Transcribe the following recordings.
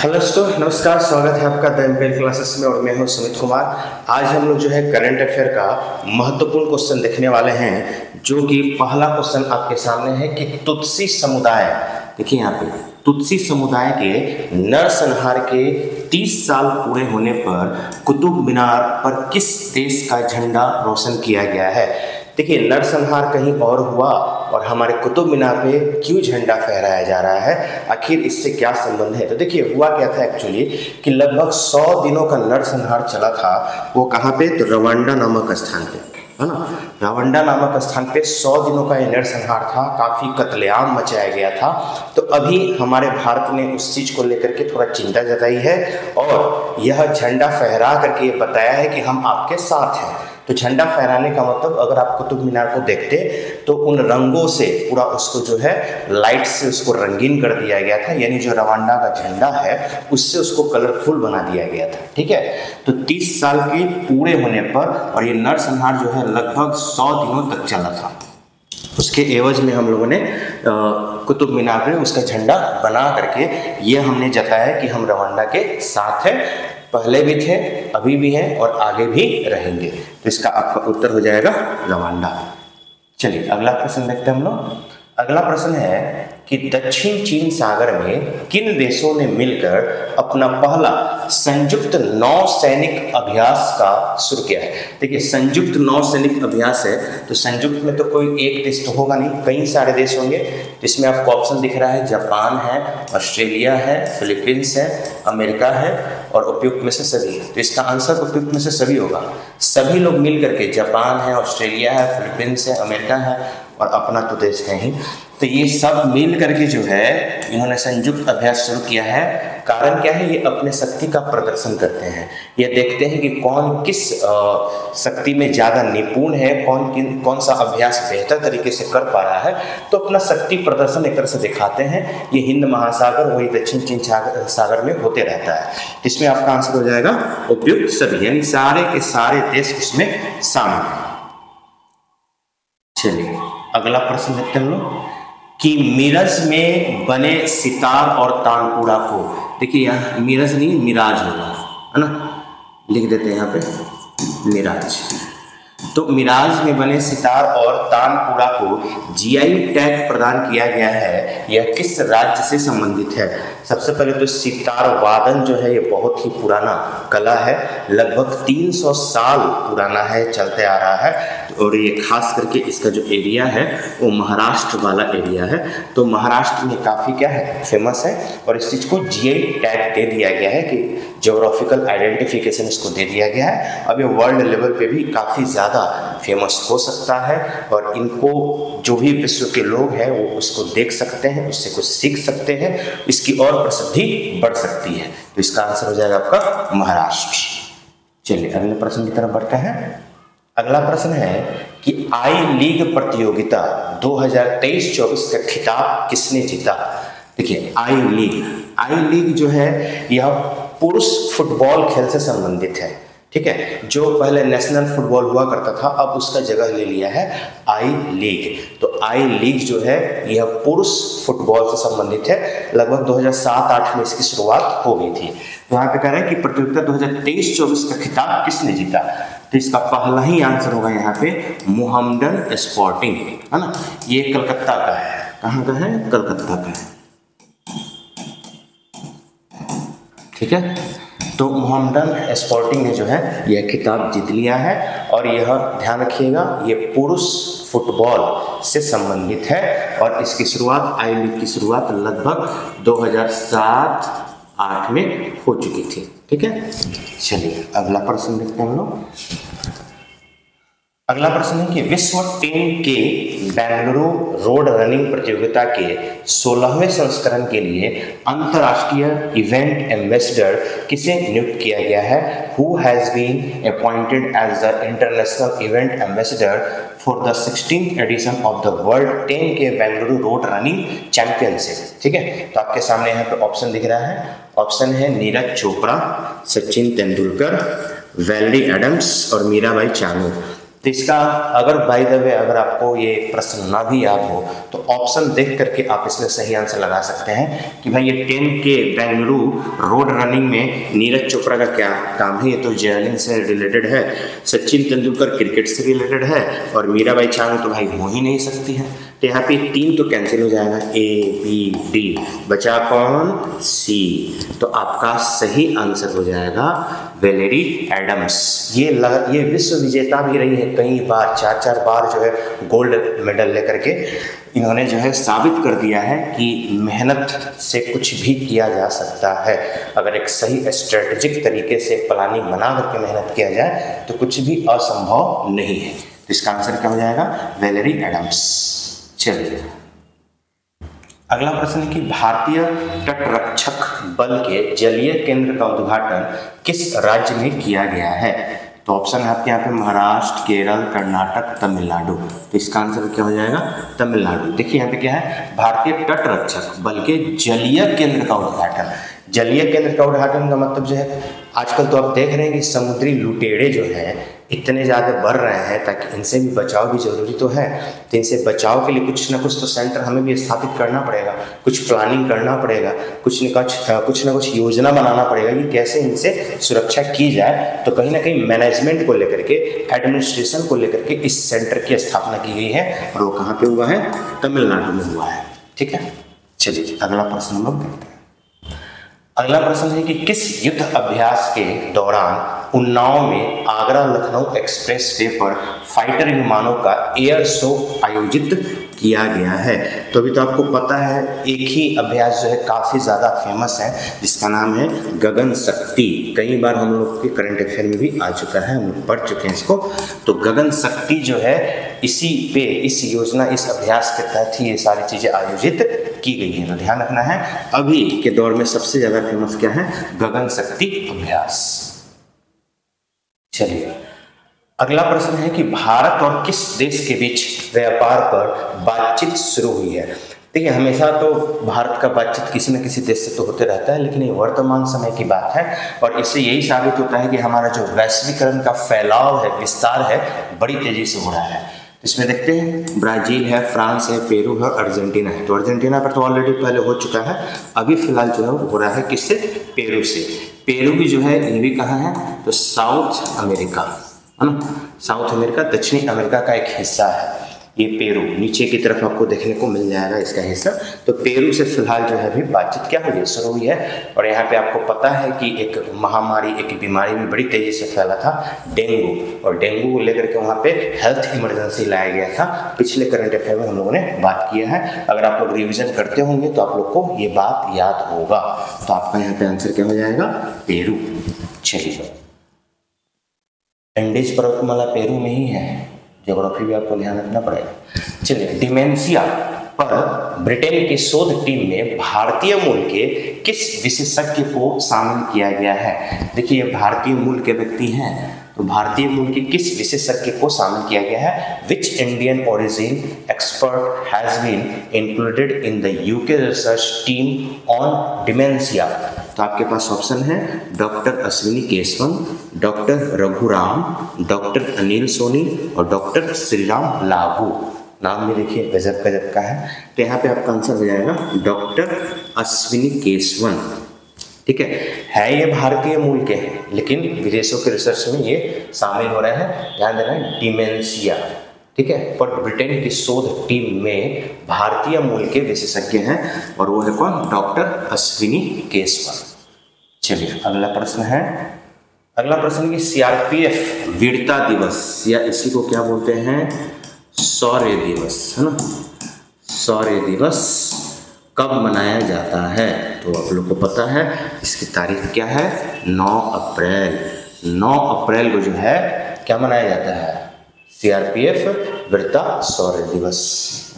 Hello दोस्तों, नमस्कार। स्वागत है आपका द एम्पिरिकल क्लासेस में और मैं हूं सुमित कुमार। आज हम लोग जो है करंट अफेयर का महत्वपूर्ण क्वेश्चन देखने वाले हैं, जो कि पहला क्वेश्चन आपके सामने है कि तुत्सी समुदाय, देखिए यहाँ पे तुत्सी समुदाय के नरसंहार के 30 साल पूरे होने पर कुतुब मीनार पर किस देश का झंडा रोशन किया गया है। देखिए, नरसंहार कहीं और हुआ और हमारे कुतुब मीनार पे क्यों झंडा फहराया जा रहा है, आखिर इससे क्या संबंध है। तो देखिए, हुआ क्या था एक्चुअली कि लगभग 100 दिनों का नरसंहार चला था। वो कहाँ पे? तो रवांडा नामक स्थान पे, है ना। रवांडा नामक स्थान पे 100 दिनों का ये नरसंहार था। काफ़ी कत्लेआम मचाया गया था। तो अभी हमारे भारत ने उस चीज़ को लेकर के थोड़ा चिंता जताई है और यह झंडा फहरा करके ये बताया है कि हम आपके साथ हैं। तो झंडा फहराने का मतलब, अगर आप कुतुब मीनार को देखते तो उन रंगों से पूरा उसको जो है लाइट से उसको रंगीन कर दिया गया था, यानी जो रवांडा का झंडा है उससे उसको कलरफुल बना दिया गया था। ठीक है, तो 30 साल के पूरे होने पर, और ये नरसंहार जो है लगभग 100 दिनों तक चला था, उसके एवज में हम लोगों ने कुतुब मीनार में उसका झंडा बना करके ये हमने जताया कि हम रवांडा के साथ हैं। पहले भी थे, अभी भी हैं और आगे भी रहेंगे। तो इसका आपका उत्तर हो जाएगा रवांडा। चलिए अगला प्रश्न देखते हैं हम लोग। अगला प्रश्न है कि दक्षिण चीन सागर में किन देशों ने मिलकर अपना पहला संयुक्त नौसैनिक अभ्यास का शुरू किया है। देखिए, संयुक्त नौसैनिक अभ्यास है तो संयुक्त में तो कोई एक देश तो होगा नहीं, कई सारे देश होंगे। इसमें आपको ऑप्शन दिख रहा है, जापान है, ऑस्ट्रेलिया है, फिलीपींस है, अमेरिका है और उपयुक्त में से सभी। तो इसका आंसर उपयुक्त में से सभी होगा। सभी लोग मिल करके, जापान है, ऑस्ट्रेलिया है, फिलीपींस है, अमेरिका है और अपना तो देश है ही, तो ये सब मिल करके जो है इन्होंने संयुक्त अभ्यास शुरू किया है। कारण क्या है? ये अपने शक्ति का प्रदर्शन करते हैं। ये देखते हैं कि कौन किस शक्ति में ज़्यादा निपुण है, कौन सा अभ्यास बेहतर तरीके से कर पा रहा है, तो अपना शक्ति प्रदर्शन एक तरह से दिखाते हैं। ये हिंद महासागर वही दक्षिण चीन सागर में होते रहता है। इसमें आपका आंसर हो जाएगा उपयुक्त सभी, यानी सारे के सारे देश उसमें शामिल हैं। चलिए अगला प्रश्न देखते हैं हम लोग कि मिरज में बने सितार और तानपुरा को, देखिए यहाँ मिरज नहीं मिराज होगा, है ना, लिख देते हैं यहाँ पे मिराज। तो मिराज में बने सितार और तानपुरा को जीआई टैग प्रदान किया गया है। यह किस राज्य से संबंधित है? सबसे पहले तो सितार वादन जो है ये बहुत ही पुराना कला है, लगभग 300 साल पुराना है, चलते आ रहा है। और ये खास करके इसका जो एरिया है वो महाराष्ट्र वाला एरिया है। तो महाराष्ट्र में काफ़ी क्या है, फेमस है और इस चीज़ को जीआई टैग दे दिया गया है कि ज्योग्राफिकल आइडेंटिफिकेशन इसको दे दिया गया है। अब ये वर्ल्ड लेवल पे भी काफ़ी ज़्यादा फेमस हो सकता है और इनको जो भी विश्व के लोग हैं वो उसको देख सकते हैं, उससे कुछ सीख सकते हैं, इसकी और प्रसिद्धि बढ़ सकती है। तो इसका आंसर हो जाएगा आपका महाराष्ट्र। चलिए अगले प्रश्न की तरफ बढ़ते हैं। अगला प्रश्न है कि आई लीग प्रतियोगिता 2023-24 का खिताब किसने जीता। देखिए, आई लीग जो है यह पुरुष फुटबॉल खेल से संबंधित है। ठीक है, जो पहले नेशनल फुटबॉल हुआ करता था अब उसका जगह ले लिया है आई लीग। तो आई लीग जो है यह पुरुष फुटबॉल से संबंधित है। लगभग 2007-08 में इसकी शुरुआत हो गई थी। तो यहाँ पे कह रहे हैं कि प्रतियोगिता 2023-24 का खिताब किसने जीता। तो इसका पहला ही आंसर होगा यहाँ पे मोहम्मडन स्पोर्टिंग, है ना। ये कलकत्ता का है। कहाँ का है? कलकत्ता का है। ठीक है, तो मोहम्मडन स्पोर्टिंग ने जो है यह खिताब जीत लिया है और यह ध्यान रखिएगा ये पुरुष फुटबॉल से संबंधित है और इसकी शुरुआत, आई लीग की शुरुआत लगभग 2007-08 में हो चुकी थी। ठीक है, चलिए अगला प्रश्न देखते हैं हम लोग। अगला प्रश्न है कि विश्व 10 के बेंगलुरु रोड रनिंग प्रतियोगिता के 16वें संस्करण के लिए अंतर्राष्ट्रीय इवेंट एम्बेसडर किसे नियुक्त किया गया है। Who has been appointed as the international event ambassador for the 16th edition of the World 10 K Bengaluru road running championship. ठीक है, तो आपके सामने यहाँ पे ऑप्शन दिख रहा है। ऑप्शन है नीरज चोपड़ा, सचिन तेंदुलकर, वैलेरी एडम्स और मीराबाई चानू। तो इसका अगर बाय द वे अगर आपको ये प्रश्न ना भी याद हो तो ऑप्शन देख करके आप इसमें सही आंसर लगा सकते हैं कि भाई ये 10K बेंगलुरु रोड रनिंग में नीरज चोपड़ा का क्या काम है। ये तो जेवलिन से रिलेटेड है, सचिन तेंदुलकर क्रिकेट से रिलेटेड है, और मीराबाई चानू तो भाई हो ही नहीं सकती है। तो यहाँ पे 3 तो कैंसिल हो जाएगा, ABD, बचा कौन? C। तो आपका सही आंसर हो जाएगा वेलेरी एडम्स। ये विश्व विजेता भी रही है कई बार, 4 बार जो है गोल्ड मेडल लेकर के इन्होंने जो है साबित कर दिया है कि मेहनत से कुछ भी किया जा सकता है। अगर एक सही स्ट्रेटेजिक तरीके से प्लानिंग बना करके मेहनत किया जाए तो कुछ भी असंभव नहीं है। तो इसका आंसर क्या हो जाएगा? Valerie Adams. चलिए अगला प्रश्न है कि भारतीय तटरक्षक बल के जलीय केंद्र का उद्घाटन किस राज्य में किया गया है? तो ऑप्शन है आपके यहाँ पे महाराष्ट्र, केरल, कर्नाटक, तमिलनाडु। तो इसका आंसर क्या हो जाएगा? तमिलनाडु। देखिए यहाँ पे क्या है, भारतीय तटरक्षक बल के जलीय केंद्र का उद्घाटन। जलीय केंद्र का उद्घाटन का मतलब जो है, आजकल तो आप देख रहे हैं कि समुद्री लुटेरे जो है इतने ज़्यादा बढ़ रहे हैं, ताकि इनसे भी बचाव भी जरूरी तो है। तो इनसे बचाव के लिए कुछ ना कुछ तो सेंटर हमें भी स्थापित करना पड़ेगा, कुछ प्लानिंग करना पड़ेगा, कुछ ना कुछ योजना बनाना पड़ेगा कि कैसे इनसे सुरक्षा की जाए। तो कहीं ना कहीं मैनेजमेंट को लेकर के, एडमिनिस्ट्रेशन को लेकर के इस सेंटर की स्थापना की गई है, और वो कहाँ पे हुआ है? तमिलनाडु में हुआ है। ठीक है, चलिए अगला प्रश्न हम लोग देखते हैं। अगला प्रश्न है कि किस युद्ध अभ्यास के दौरान उन्नाव में आगरा लखनऊ एक्सप्रेस वे पर फाइटर विमानों का एयर शो आयोजित किया गया है? तो अभी तो आपको पता है एक ही अभ्यास जो है काफ़ी ज़्यादा फेमस है, जिसका नाम है गगन शक्ति। कई बार हम लोग के करंट अफेयर में भी आ चुका है, हम लोग पढ़ चुके हैं इसको। तो गगन शक्ति जो है इसी पे, इस योजना, इस अभ्यास के तहत ही ये सारी चीज़ें आयोजित की गई है। तो ध्यान रखना है, अभी के दौर में सबसे ज़्यादा फेमस क्या है? गगन शक्ति अभ्यास। चलिए अगला प्रश्न है कि भारत और किस देश के बीच व्यापार पर बातचीत शुरू हुई है? देखिए हमेशा तो भारत का बातचीत किसी न किसी देश से तो होते रहता है, लेकिन ये वर्तमान समय की बात है, और इससे यही साबित होता है कि हमारा जो वैश्वीकरण का फैलाव है, विस्तार है, बड़ी तेजी से हो रहा है। इसमें देखते हैं ब्राजील है, फ्रांस है, पेरू है, अर्जेंटीना है। तो अर्जेंटीना पर तो ऑलरेडी पहले हो चुका है, अभी फिलहाल जो है हो रहा है किससे? पेरू से। पेरू भी जो है ये भी कहाँ है? तो साउथ अमेरिका है ना, साउथ अमेरिका, दक्षिणी अमेरिका का एक हिस्सा है ये पेरू। नीचे की तरफ आपको देखने को मिल जाएगा इसका हिस्सा। तो पेरू से फिलहाल जो है अभी बातचीत क्या हुई है? शुरू हुई है। और यहाँ पे आपको पता है कि एक महामारी, एक बीमारी में बड़ी तेजी से फैला था, डेंगू, और डेंगू को लेकर के वहाँ पे हेल्थ इमरजेंसी लाया गया था। पिछले करंट अफेयर में हम लोगों ने बात किया है। अगर आप लोग रिविजन करते होंगे तो आप लोग को ये बात याद होगा। तो आपका यहाँ पे आंसर क्या हो जाएगा? पेरू। चलिए एंडीज पर्वतमाला पेरू में ही है, ज्योग्राफी भी आपको ध्यान रखना पड़ेगा। चलिए डिमेंशिया पर ब्रिटेन की शोध टीम में भारतीय मूल के किस विशेषज्ञ को शामिल किया गया है? देखिए भारतीय मूल के व्यक्ति हैं, तो भारतीय मूल के किस विशेषज्ञ को शामिल किया गया है? Which Indian origin expert has been included in the UK research team on dementia? तो आपके पास ऑप्शन है doctor Ashwini Keshavan, doctor Raghuram, doctor Anil Soni और डॉक्टर श्रीराम लागू। नाम में देखिए गजब गजब का है। तो यहाँ पे आपका आंसर हो जाएगा डॉक्टर अश्विनी केशवन। ठीक है ये भारतीय मूल के हैं, लेकिन विदेशों के रिसर्च में ये शामिल हो रहे हैं। ध्यान देना है डिमेंशिया, ठीक है। पर ब्रिटेन की शोध टीम में भारतीय मूल के विशेषज्ञ हैं, और वो है कौन? डॉक्टर अश्विनी केशवन। चलिए अगला प्रश्न है, अगला प्रश्न कि सीआरपीएफ वीरता दिवस, या इसी को क्या बोलते हैं? शौर्य दिवस, है ना। शौर्य दिवस कब मनाया जाता है? तो आप लोग को पता है इसकी तारीख क्या है? 9 अप्रैल। 9 अप्रैल को जो है क्या मनाया जाता है? सीआरपीएफ वीरता शौर्य दिवस।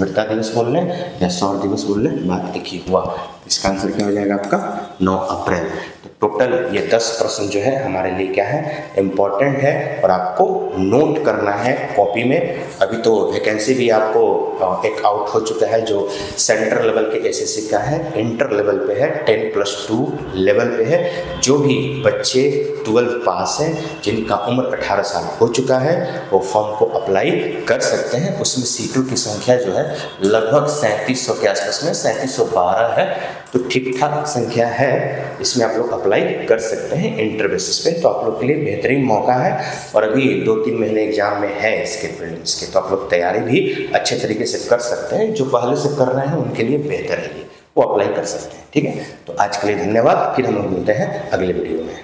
वीरता दिवस बोल लें या सौर दिवस बोल लें, बात एक ही हुआ। इसका आंसर क्या हो जाएगा आपका 9 अप्रैल। तो टोटल ये 10 प्रश्न जो है हमारे लिए क्या है, इम्पॉर्टेंट है और आपको नोट करना है कॉपी में। अभी तो वैकेंसी भी आपको एक आउट हो चुका है जो सेंट्रल लेवल के एसएससी का है, इंटर लेवल पे है, 10+2 लेवल पे है। जो भी बच्चे 12 पास हैं, जिनका उम्र 18 साल हो चुका है, वो फॉर्म को अप्लाई कर सकते हैं। उसमें सीटों की संख्या जो है लगभग 3700 के आसपास में, 3712 है, तो ठीक ठाक संख्या है। इसमें आप लोग अप्लाई कर सकते हैं इंटर बेसिस पे, तो आप लोग के लिए बेहतरीन मौका है। और अभी 2-3 महीने एग्जाम में है इसके प्रीलिम्स के, तो आप लोग तैयारी भी अच्छे तरीके से कर सकते हैं। जो पहले से कर रहे हैं उनके लिए बेहतर है, ये वो अप्लाई कर सकते हैं। ठीक है, तो आज के लिए धन्यवाद। फिर हम लोग मिलते हैं अगले वीडियो में।